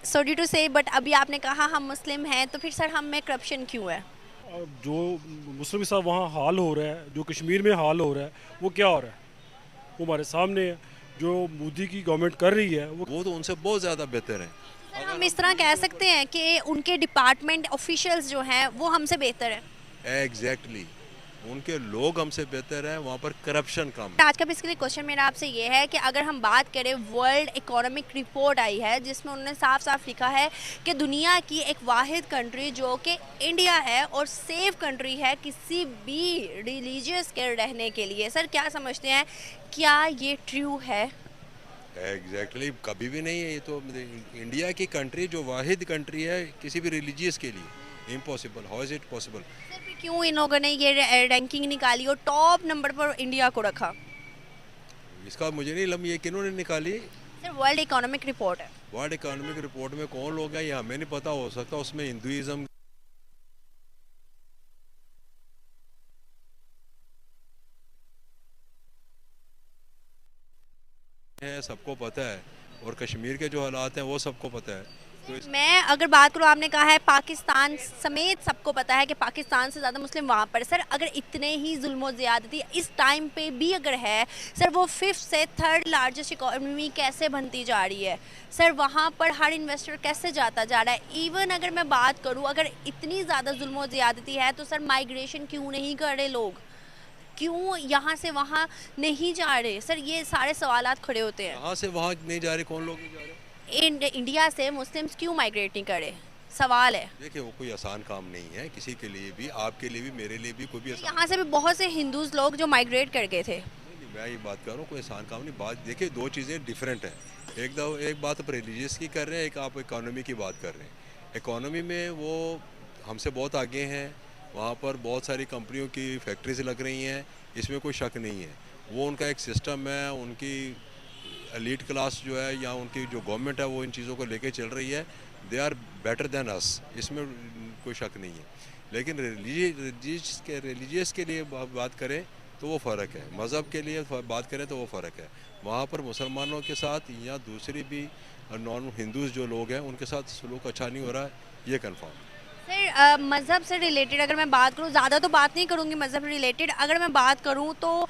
Sorry to say but अभी आपने कहा हम मुस्लिम हैं, तो फिर सर हम में करप्शन क्यों है? जो मुस्लिम के साथ वहाँ हाल हो रहा है, जो कश्मीर में हाल हो रहा है, वो क्या हो रहा है? वो हमारे सामने है। जो मोदी की गवर्नमेंट कर रही है वो तो उनसे बहुत ज़्यादा बेहतर है। सर अगर हम इस हम तरह कह इसके ऊपर सकते हैं कि उनके डिपार्टमेंट ऑफिशियल्स जो हैं वो हमसे बेहतर है। एग्जैक्टली उनके लोग हमसे बेहतर हैं, वहाँ पर करप्शन कम है। आज का बेसिकली क्वेश्चन मेरा आपसे ये है कि अगर हम बात करें, वर्ल्ड इकोनॉमिक रिपोर्ट आई है जिसमें उन्होंने साफ साफ लिखा है कि दुनिया की एक वाहिद कंट्री जो कि इंडिया है और सेफ कंट्री है किसी भी रिलीजियस के रहने के लिए। सर क्या समझते हैं, क्या ये ट्रू है? कभी भी नहीं है ये तो। इंडिया की कंट्री जो वाहिद कंट्री है किसी भी रिलीजियस के लिए, impossible. How is it possible? Sir फिर क्यों इन लोगों ने ये रैंकिंग निकाली और टॉप नंबर पर इंडिया को रखा? इसका मुझे नहीं लम, ये किन्होंने निकाली? सर वर्ल्ड इकोनॉमिक रिपोर्ट है। वर्ल्ड इकोनॉमिक रिपोर्ट में कौन लोग हैं ये हमें नहीं पता, हो सकता उसमें हिंदुइज्म है, सबको पता है। और कश्मीर के जो हालात हैं वो सबको पता है। तो मैं अगर बात करूँ, आपने कहा है पाकिस्तान समेत सबको पता है कि पाकिस्तान से ज़्यादा मुस्लिम वहाँ पर। सर अगर इतने ही जुल्म ज़्यादती इस टाइम पे भी अगर है, सर वो फिफ्थ से थर्ड लार्जेस्ट इकोनॉमी कैसे बनती जा रही है? सर वहाँ पर हर इन्वेस्टर कैसे जाता जा रहा है? इवन अगर मैं बात करूँ, अगर इतनी ज़्यादा जुल्म ज़्यादती है तो सर माइग्रेशन क्यों नहीं कर रहे लोग? क्यों यहाँ से वहाँ नहीं जा रहे? सर ये सारे सवालात खड़े होते हैं। कहाँ से वहाँ नहीं जा रहे, कौन लोग नहीं जा रहे? इंडिया से मुस्लिम्स क्यों माइग्रेट नहीं करे, सवाल है। देखिए वो कोई आसान काम नहीं है किसी के लिए भी, आपके लिए भी, मेरे लिए भी, कोई भी आसान। यहाँ से भी बहुत से हिंदूज लोग जो माइग्रेट कर गए थे। नहीं नहीं, मैं ये बात कर रहा हूँ, कोई आसान काम नहीं। बात देखिए, दो चीज़ें डिफरेंट हैं। एक बात आप रिलीजियस की कर रहे हैं, एक आप इकोनॉमी की बात कर रहे हैं। इकोनॉमी में वो हमसे बहुत आगे हैं, वहाँ पर बहुत सारी कंपनियों की फैक्ट्रीज लग रही हैं, इसमें कोई शक नहीं है। वो उनका एक सिस्टम है, उनकी एलीट क्लास जो है या उनकी जो गवर्नमेंट है वो इन चीज़ों को लेके चल रही है। They are better than us, इसमें कोई शक नहीं है। लेकिन रिलीजियस के लिए बात करें तो वो फ़र्क है, मज़हब के लिए बात करें तो वो फ़र्क है। वहाँ पर मुसलमानों के साथ या दूसरी भी नॉन हिंदूज़ जो लोग हैं उनके साथ सलूक अच्छा नहीं हो रहा है, ये कन्फर्म है। सर मज़हब से रिलेटेड अगर मैं बात करूँ, ज़्यादा तो बात नहीं करूँगी मज़हब रिलेटेड, अगर मैं बात करूँ तो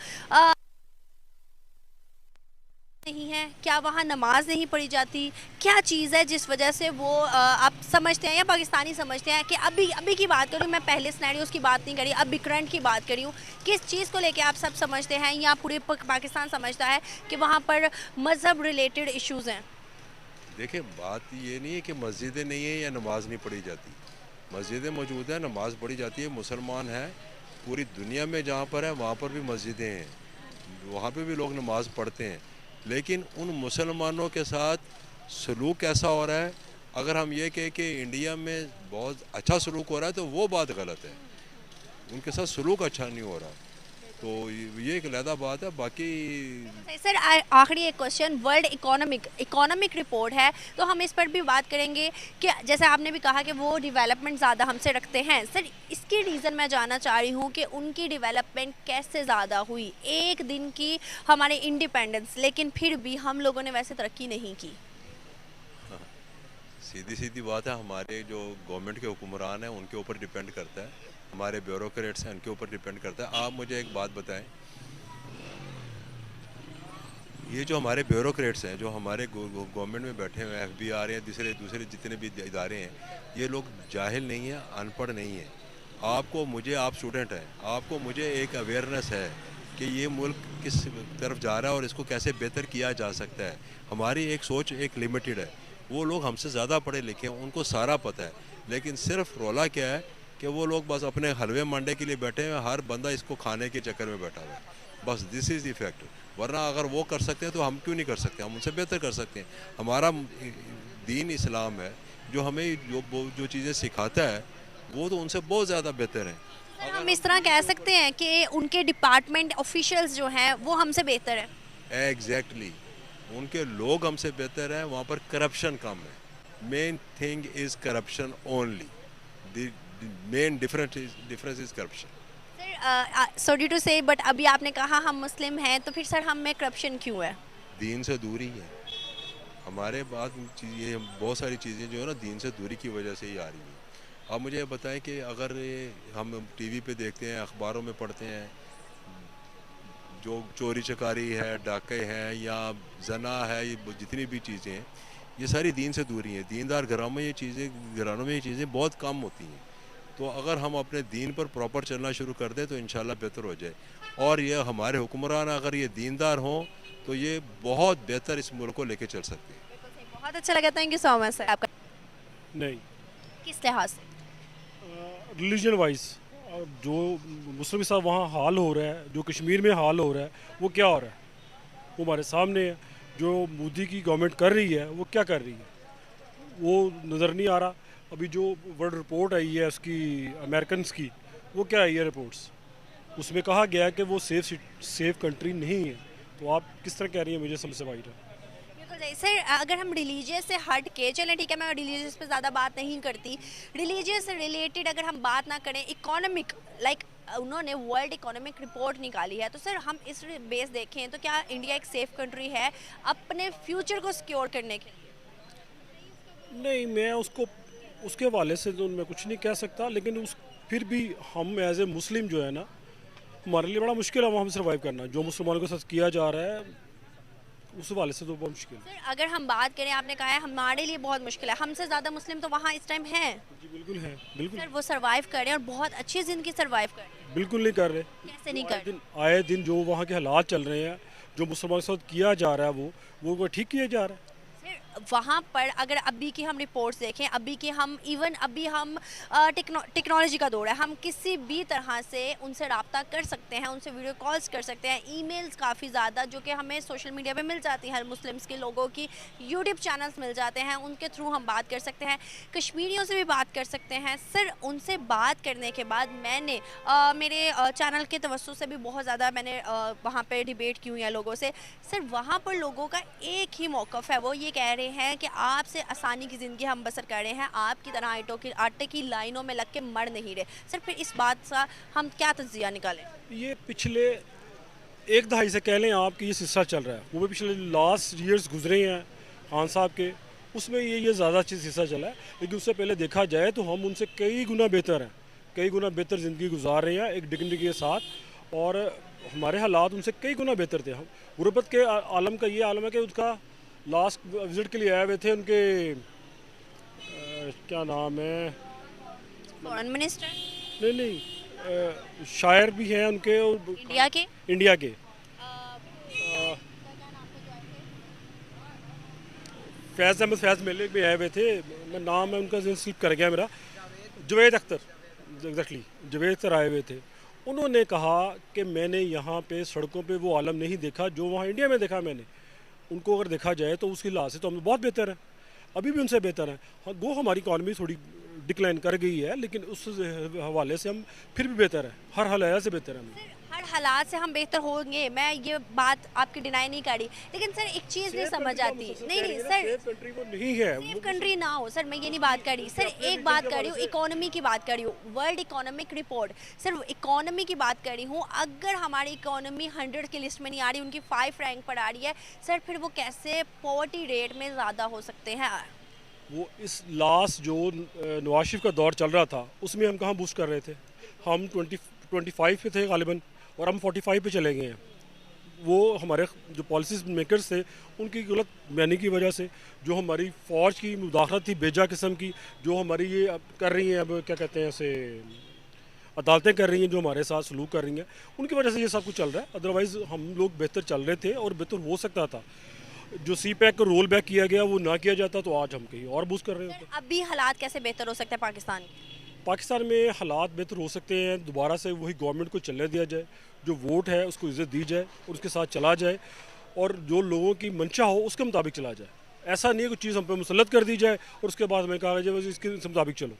नहीं है, क्या वहाँ नमाज नहीं पढ़ी जाती? क्या चीज़ है जिस वजह से वो आप समझते हैं या पाकिस्तानी समझते हैं कि अभी अभी की बात करूँ, मैं पहले सिनेरियोस की बात नहीं करी, अभी करंट की बात करी हूँ, किस चीज़ को लेके आप सब समझते हैं या पूरे पाकिस्तान समझता है कि वहाँ पर मज़हब रिलेटेड इश्यूज़ हैं? देखिए बात ये नहीं है कि मस्जिदें नहीं है या नमाज नहीं पढ़ी जाती। मस्जिदें मौजूद हैं, नमाज पढ़ी जाती है। मुसलमान हैं पूरी दुनिया में, जहाँ पर है वहाँ पर भी मस्जिदें हैं, वहाँ पे भी लोग नमाज पढ़ते हैं। लेकिन उन मुसलमानों के साथ सलूक कैसा हो रहा है, अगर हम ये कहें कि इंडिया में बहुत अच्छा सलूक हो रहा है तो वो बात गलत है। उनके साथ सलूक अच्छा नहीं हो रहा, तो ये एक अलहदा बात है। बाकी सर आखिरी एक क्वेश्चन, वर्ल्ड इकोनॉमिक रिपोर्ट है तो हम इस पर भी बात करेंगे कि जैसे आपने भी कहा कि वो डेवलपमेंट ज़्यादा हमसे रखते हैं। सर इसकी रीज़न मैं जानना चाह रही हूँ कि उनकी डेवलपमेंट कैसे ज़्यादा हुई, एक दिन की हमारे इंडिपेंडेंस, लेकिन फिर भी हम लोगों ने वैसे तरक्की नहीं की। सीधी सीधी बात है, हमारे जो गवर्नमेंट के हुक्मरान हैं उनके ऊपर डिपेंड करता है, हमारे ब्यूरोक्रेट्स हैं उनके ऊपर डिपेंड करता है। आप मुझे एक बात बताएं, ये जो हमारे ब्यूरोक्रेट्स हैं जो हमारे गवर्नमेंट में बैठे हुए हैं, FBI हैं, दूसरे दूसरे जितने भी इदारे हैं, ये लोग जाहिल नहीं हैं, अनपढ़ नहीं हैं। आपको मुझे, आप स्टूडेंट हैं, आपको मुझे एक अवेयरनेस है कि ये मुल्क किस तरफ जा रहा है और इसको कैसे बेहतर किया जा सकता है। हमारी एक सोच एक लिमिटेड है। वो लोग हमसे ज़्यादा पढ़े लिखे हैं, उनको सारा पता है। लेकिन सिर्फ रौला क्या है कि वो लोग बस अपने हलवे मंडे के लिए बैठे हैं, हर बंदा इसको खाने के चक्कर में बैठा हुआ है, बस दिस इज़ द फैक्ट। वरना अगर वो कर सकते हैं तो हम क्यों नहीं कर सकते, हम उनसे बेहतर कर सकते हैं। हमारा दीन इस्लाम है जो हमें जो चीज़ें सिखाता है वो तो उनसे बहुत ज़्यादा बेहतर है। सर हम इस तरह कह सकते हैं कि उनके डिपार्टमेंट ऑफिशियल्स जो हैं वो हमसे बेहतर है। एग्जैक्टली उनके लोग हमसे बेहतर हैं, वहाँ पर करप्शन कम है। Main thing is corruption only, the main difference is corruption. Sir sorry to say but अभी आपने कहा हम मुस्लिम हैं, तो फिर सर हम में करप्शन क्यों है? दीन से दूरी है, हमारे बाद ये बहुत सारी चीज़ें जो है ना दीन से दूरी की वजह से ही आ रही हैं। आप मुझे बताएं कि अगर हम टीवी पे देखते हैं, अखबारों में पढ़ते हैं, जो चोरी चकारी है, डाके हैं या जना है, ये जितनी भी चीज़ें हैं ये सारी दीन से दूरी हैं। दीनदार घरानों में ये चीज़ें बहुत कम होती हैं। तो अगर हम अपने दीन पर प्रॉपर चलना शुरू कर दें तो इंशाल्लाह बेहतर हो जाए। और ये हमारे हुक्मरान अगर ये दीनदार हों तो ये बहुत बेहतर इस मुल्क को लेके चल सकते हैं। बिल्कुल सही, बहुत अच्छा लगा, thank you so much sir आपका। नहीं, किस लिहाज से? रिलीजन वाइज जो मुस्लिम के साथ वहाँ हाल हो रहा है, जो कश्मीर में हाल हो रहा है, वो क्या हो रहा है वो हमारे सामने है। जो मोदी की गवर्नमेंट कर रही है वो क्या कर रही है वो नज़र नहीं आ रहा। अभी जो वर्ल्ड रिपोर्ट आई है उसकी अमेरिकन की, वो क्या आई है रिपोर्ट्स, उसमें कहा गया है कि वो सेफ कंट्री नहीं है। तो आप किस तरह कह रही हैं, मुझे समझ से बाहर है। बिल्कुल सही सर, अगर हम रिलीजियस से हट के चलें, ठीक है, मैं रिलीजियस पे ज़्यादा बात नहीं करती, रिलीजियस से रिलेटेड अगर हम बात ना करें, इकोनॉमिक लाइक उन्होंने वर्ल्ड इकोनॉमिक रिपोर्ट निकाली है, तो सर हम इस बेस देखें तो क्या इंडिया एक सेफ कंट्री है अपने फ्यूचर को सिक्योर करने के लिए? नहीं, मैं उसको उसके हवाले से तो मैं कुछ नहीं कह सकता, लेकिन उस फिर भी हम एज ए मुस्लिम जो है ना, हमारे लिए बड़ा मुश्किल है वहाँ हम सर्वाइव करना। जो मुसलमानों के साथ किया जा रहा है उस हवाले से तो बहुत मुश्किल है। सर अगर हम बात करें, आपने कहा है हमारे लिए बहुत मुश्किल है, हमसे ज़्यादा मुस्लिम तो वहाँ इस टाइम हैं। जी बिल्कुल है, बिल्कुल। सर वो सर्वाइव कर रहे हैं और बहुत अच्छी ज़िंदगी सर्वाइव कर रहे हैं। बिल्कुल नहीं कर रहे। कैसे नहीं कर रहे? आए दिन जो वहाँ के हालात चल रहे हैं, जो मुसलमानों के साथ किया जा रहा है वो ठीक किया जा रहा है। वहाँ पर अगर अभी की हम रिपोर्ट्स देखें, अभी की हम इवन अभी हम टेक्नोलॉजी का दौर है, हम किसी भी तरह से उनसे रब्ता कर सकते हैं, उनसे वीडियो कॉल्स कर सकते हैं, ईमेल्स काफ़ी ज़्यादा जो कि हमें सोशल मीडिया पे मिल जाती हैं, मुस्लिम्स के लोगों की यूट्यूब चैनल्स मिल जाते हैं, उनके थ्रू हम बात कर सकते हैं, कश्मीरियों से भी बात कर सकते हैं। सर उनसे बात करने के बाद मैंने मेरे चैनल के तवज्जो से भी बहुत ज़्यादा मैंने वहाँ पर डिबेट की हुई है लोगों से। सर वहाँ पर लोगों का एक ही मौक़िफ़ है, वो ये कह रहे हैं कि आपसे आसानी की ज़िंदगी हम बसर कर रहे हैं, आपकी तरह आटे की लाइनों में लग के मर नहीं रहे। सर फिर इस बात का हम क्या तज्जिया निकालें? ये पिछले एक दहाई से कह लें आपकी ये सिलसिला चल रहा है, वो भी पिछले लास्ट ईयर्स गुजरे हैं खान साहब के, उसमें ये ज़्यादा अच्छी सिलसिला चला है। लेकिन उससे पहले देखा जाए तो हम उनसे कई गुना बेहतर हैं, कई गुना बेहतर ज़िंदगी गुजार रहे हैं एक डिग्निटी के साथ, और हमारे हालात उनसे कई गुना बेहतर थे। हम गुरबत के आलम का ये आलम है कि उसका लास्ट विज़िट के लिए आए हुए थे उनके क्या नाम है, फॉरेन मिनिस्टर नहीं शायर भी हैं उनके, इंडिया के फैज़ अहमद फैज़ मेले भी आए हुए थे, मैं नाम है उनका स्लिप कर गया मेरा, जवेद अख्तर, एग्जैक्टली जवेद अख्तर आए हुए थे। उन्होंने कहा कि मैंने यहाँ पे सड़कों पे वो आलम नहीं देखा जो वहाँ इंडिया में देखा मैंने। उनको अगर देखा जाए तो उसकी लिहाज से तो हम बहुत बेहतर है, अभी भी उनसे बेहतर है। हाँ, वो हमारी इकॉनमी थोड़ी डिक्लाइन कर गई है, लेकिन उस हवाले से हम फिर भी बेहतर है, हर हालात से बेहतर है हम। हर हालात से हम बेहतर होंगे, मैं ये बात आपकी डिनाई नहीं करी, लेकिन सर एक चीज़ नहीं समझ आती। नहीं सर, सेफ कंट्री वो नहीं है, सेफ कंट्री ना हो सर, मैं ये नहीं बात करी सर, एक बात कर रही हूँ इकोनॉमी की बात कर रही हूँ, world economic report, sir economy की बात कर रही हूँ। अगर हमारी इकोनॉमी 100 की लिस्ट में नहीं आ रही, उनकी 5 रैंक पर आ रही है, सर फिर वो कैसे पॉवर्टी रेट में ज़्यादा हो सकते हैं? वो इस लास्ट जो नवाज शरीफ का दौर चल रहा था उसमें हम कहाँ बूस्ट कर रहे थे, हम 25 पे थे गालिबन, और हम 45 पे चले गए हैं। वो हमारे जो पॉलिसीज मेकर्स थे उनकी गलत बयानी की वजह से, जो हमारी फ़ौज की मुदाखलत थी बेजा किस्म की, जो हमारी ये अब कर रही हैं, अब क्या कहते हैं ऐसे अदालतें कर रही हैं, जो हमारे साथ सलूक कर रही हैं, उनकी वजह से ये सब कुछ चल रहा है। अदरवाइज़ हम लोग बेहतर चल रहे थे और बेहतर हो सकता था। जो सी पैक को रोल बैक किया गया वो ना किया जाता तो आज हम कहीं और बूस्ट कर रहे होते। अभी हालात कैसे बेहतर हो सकते हैं पाकिस्तान के? पाकिस्तान में हालात बेहतर हो सकते हैं, दोबारा से वही गवर्नमेंट को चलने दिया जाए, जो वोट है उसको इज़्ज़त दी जाए और उसके साथ चला जाए, और जो लोगों की मंशा हो उसके मुताबिक चला जाए। ऐसा नहीं है कोई चीज़ हम पे मुसल्लत कर दी जाए और उसके बाद हमें कहा जाए इसके मुताबिक चलो,